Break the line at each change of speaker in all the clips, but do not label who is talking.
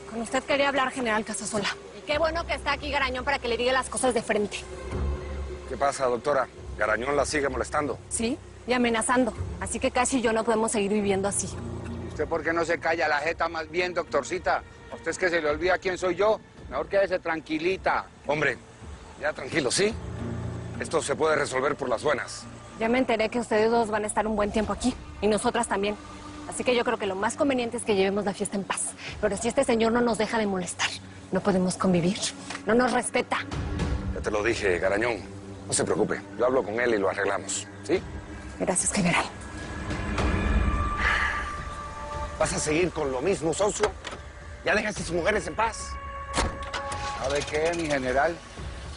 Con usted quería hablar, general Casasola. Y qué bueno que está aquí Garañón para que le diga las cosas de frente.
¿Qué pasa, doctora? Garañón la sigue molestando.
Sí, y amenazando. Así que casi yo no podemos seguir viviendo así.
¿Usted por qué no se calla la jeta más bien, doctorcita? ¿A usted es que se le olvida quién soy yo? Mejor quédese tranquilita.
Hombre, ya tranquilo, ¿sí? Esto se puede resolver por las buenas.
Ya me enteré que ustedes dos van a estar un buen tiempo aquí. Y nosotras también. Así que yo creo que lo más conveniente es que llevemos la fiesta en paz. Pero si este señor no nos deja de molestar, no podemos convivir. No nos respeta.
Ya te lo dije, Garañón. No se preocupe. Yo hablo con él y lo arreglamos, ¿sí?
Gracias, general.
¿Vas a seguir con lo mismo, socio? Ya deja a sus mujeres en paz.
¿Sabe qué, mi general?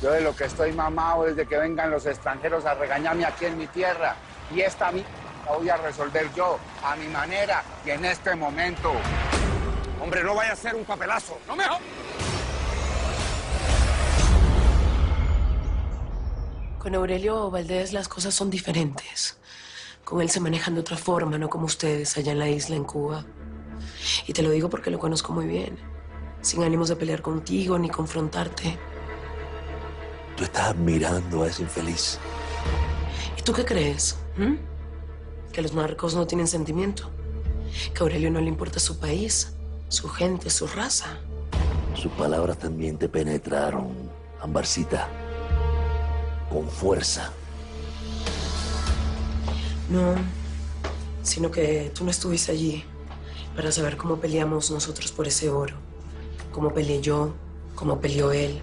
Yo de lo que estoy mamado es de que vengan los extranjeros a regañarme aquí en mi tierra. Y esta la voy a resolver yo, a mi manera y en este momento.
Hombre, no vaya a ser un papelazo. ¡No me...
Con Aurelio Valdés las cosas son diferentes. Con él se manejan de otra forma, no como ustedes allá en la isla, en Cuba. Y te lo digo porque lo conozco muy bien. Sin ánimos de pelear contigo ni confrontarte.
Tú estás admirando a ese infeliz.
¿Y tú qué crees? ¿Que los narcos no tienen sentimiento? ¿Que a Aurelio no le importa su país, su gente, su raza?
Sus palabras también te penetraron, Ambarcita. Con fuerza.
No, sino que tú no estuviste allí para saber cómo peleamos nosotros por ese oro. Cómo peleé yo, cómo peleó él.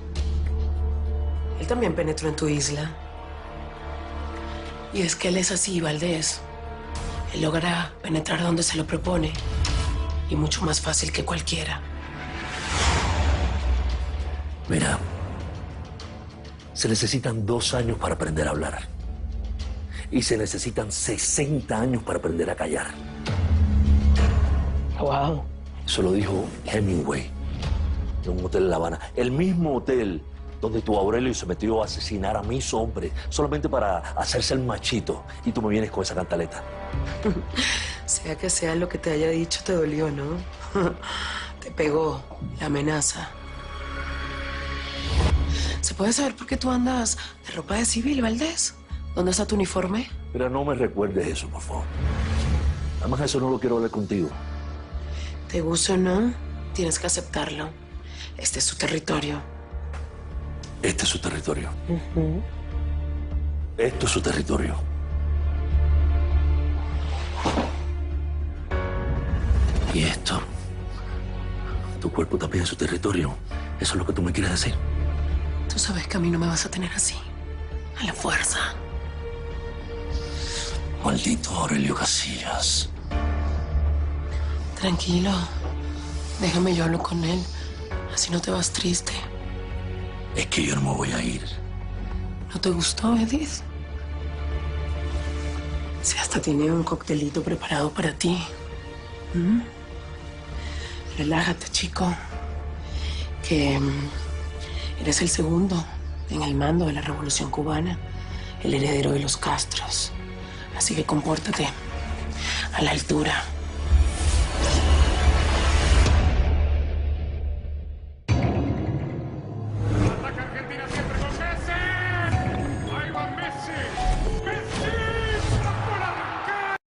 Él también penetró en tu isla. Y es que él es así, Valdés. Él logra penetrar donde se lo propone. Y mucho más fácil que cualquiera.
Mira, se necesitan 2 años para aprender a hablar. Y se necesitan 60 años para aprender a callar.
Wow.
Eso lo dijo Hemingway en un hotel en La Habana. El mismo hotel donde tu Aurelio se metió a asesinar a mis hombres solamente para hacerse el machito. Y tú me vienes con esa cantaleta.
Sea que sea lo que te haya dicho, te dolió, ¿no? Te pegó la amenaza. ¿Se puede saber por qué tú andas de ropa de civil, Valdés? ¿Dónde está tu uniforme?
Pero no me recuerdes eso, por favor. Además, eso no lo quiero hablar contigo.
Te guste o no, tienes que aceptarlo. Este es su territorio.
Este es su territorio. Esto es su territorio. Y esto, tu cuerpo también es su territorio. ¿Eso es lo que tú me quieres decir?
Tú sabes que a mí no me vas a tener así, a la fuerza.
Maldito Aurelio Casillas.
Tranquilo, déjame yo hablo con él, así no te vas triste.
Es que yo no me voy a ir.
¿No te gustó, Edith? Si hasta tiene un coctelito preparado para ti. Relájate, chico, que eres el segundo en el mando de la Revolución Cubana, el heredero de los Castros. Así que compórtate a la altura.